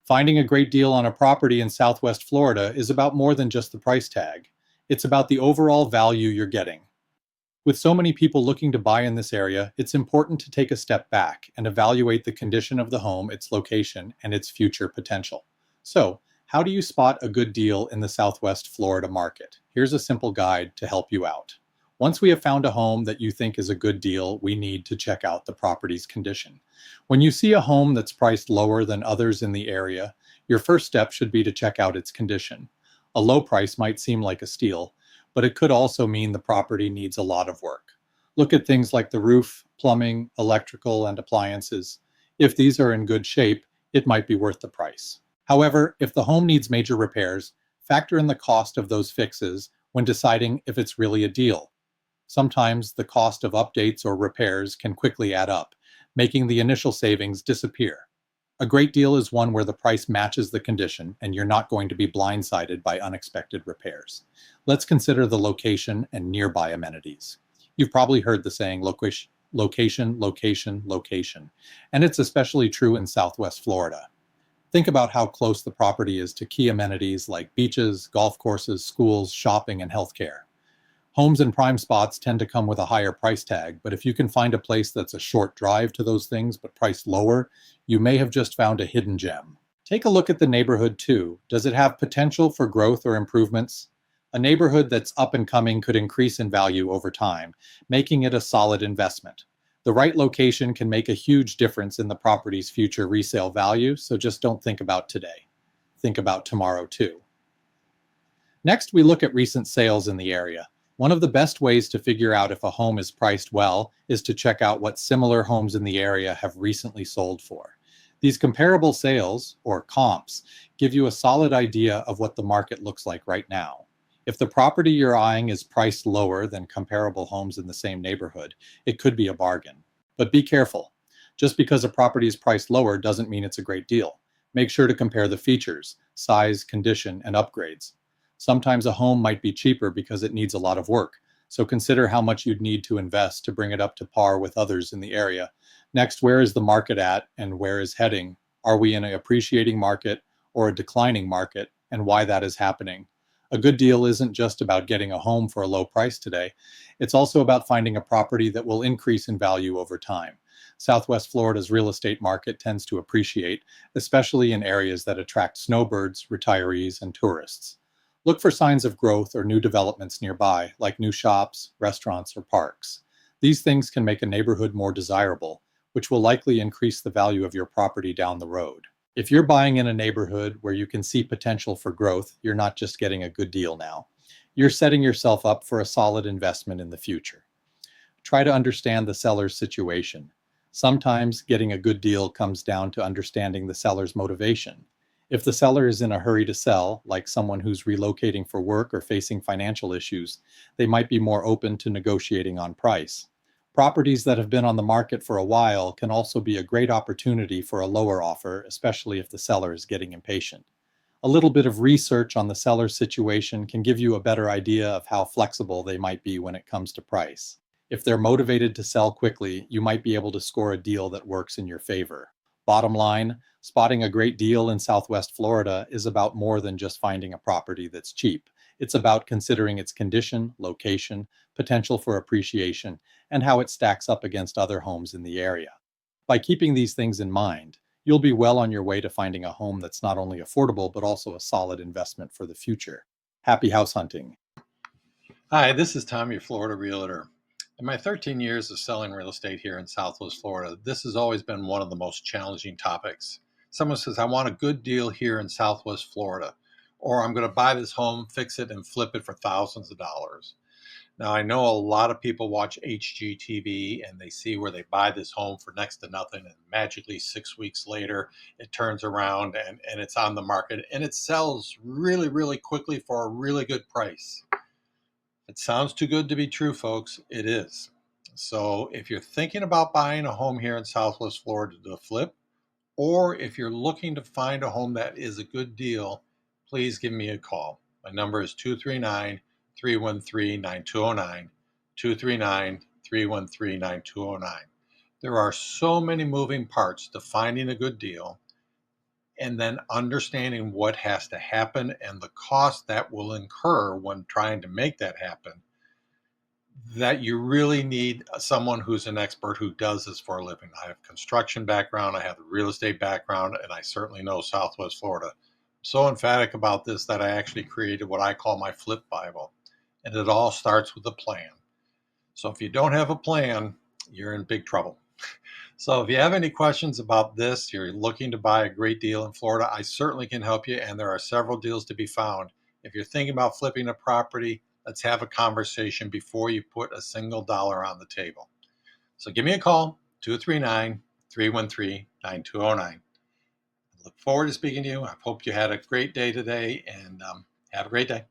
Finding a great deal on a property in Southwest Florida is about more than just the price tag. It's about the overall value you're getting. With so many people looking to buy in this area, it's important to take a step back and evaluate the condition of the home, its location, and its future potential. So, how do you spot a good deal in the Southwest Florida market? Here's a simple guide to help you out. Once we have found a home that you think is a good deal, we need to check out the property's condition. When you see a home that's priced lower than others in the area, your first step should be to check out its condition. A low price might seem like a steal, but it could also mean the property needs a lot of work. Look at things like the roof, plumbing, electrical, and appliances. If these are in good shape, it might be worth the price. However, if the home needs major repairs, factor in the cost of those fixes when deciding if it's really a deal. Sometimes the cost of updates or repairs can quickly add up, making the initial savings disappear. A great deal is one where the price matches the condition and you're not going to be blindsided by unexpected repairs. Let's consider the location and nearby amenities. You've probably heard the saying location, location, location, and it's especially true in Southwest Florida. Think about how close the property is to key amenities like beaches, golf courses, schools, shopping, and healthcare. Homes in prime spots tend to come with a higher price tag, but if you can find a place that's a short drive to those things but priced lower, you may have just found a hidden gem. Take a look at the neighborhood too. Does it have potential for growth or improvements? A neighborhood that's up and coming could increase in value over time, making it a solid investment. The right location can make a huge difference in the property's future resale value, so just don't think about today. Think about tomorrow too. Next, we look at recent sales in the area. One of the best ways to figure out if a home is priced well is to check out what similar homes in the area have recently sold for. These comparable sales, or comps, give you a solid idea of what the market looks like right now. If the property you're eyeing is priced lower than comparable homes in the same neighborhood, it could be a bargain. But be careful. Just because a property is priced lower doesn't mean it's a great deal. Make sure to compare the features, size, condition, and upgrades. Sometimes a home might be cheaper because it needs a lot of work, so consider how much you'd need to invest to bring it up to par with others in the area. Next, where is the market at and where is heading? Are we in an appreciating market or a declining market, and why that is happening? A good deal isn't just about getting a home for a low price today. It's also about finding a property that will increase in value over time. Southwest Florida's real estate market tends to appreciate, especially in areas that attract snowbirds, retirees, and tourists. Look for signs of growth or new developments nearby, like new shops, restaurants, or parks. These things can make a neighborhood more desirable, which will likely increase the value of your property down the road. If you're buying in a neighborhood where you can see potential for growth, you're not just getting a good deal now. You're setting yourself up for a solid investment in the future. Try to understand the seller's situation. Sometimes getting a good deal comes down to understanding the seller's motivation. If the seller is in a hurry to sell, like someone who's relocating for work or facing financial issues, they might be more open to negotiating on price. Properties that have been on the market for a while can also be a great opportunity for a lower offer, especially if the seller is getting impatient. A little bit of research on the seller's situation can give you a better idea of how flexible they might be when it comes to price. If they're motivated to sell quickly, you might be able to score a deal that works in your favor. Bottom line, spotting a great deal in Southwest Florida is about more than just finding a property that's cheap. It's about considering its condition, location, potential for appreciation, and how it stacks up against other homes in the area. By keeping these things in mind, you'll be well on your way to finding a home that's not only affordable, but also a solid investment for the future. Happy house hunting. Hi, this is Tom Your Florida Realtor. In my 13 years of selling real estate here in Southwest Florida, this has always been one of the most challenging topics. Someone says, I want a good deal here in Southwest Florida, or I'm going to buy this home, fix it, and flip it for thousands of dollars. Now, I know a lot of people watch HGTV and they see where they buy this home for next to nothing, and magically 6 weeks later, it turns around and it's on the market, and it sells really, really quickly for a really good price. It sounds too good to be true, folks. It is. So if you're thinking about buying a home here in Southwest Florida to flip, or if you're looking to find a home that is a good deal, please give me a call. My number is 239-313-9209, 239-313-9209. There are so many moving parts to finding a good deal, and then understanding what has to happen and the cost that will incur when trying to make that happen, that you really need someone who's an expert who does this for a living. I have construction background, I have the real estate background, and I certainly know Southwest Florida. I'm so emphatic about this that I actually created what I call my flip Bible. And it all starts with a plan. So if you don't have a plan, you're in big trouble. So if you have any questions about this, you're looking to buy a great deal in Florida, I certainly can help you. And there are several deals to be found. If you're thinking about flipping a property, let's have a conversation before you put a single dollar on the table. So give me a call, 239-313-9209. I look forward to speaking to you. I hope you had a great day today, and have a great day.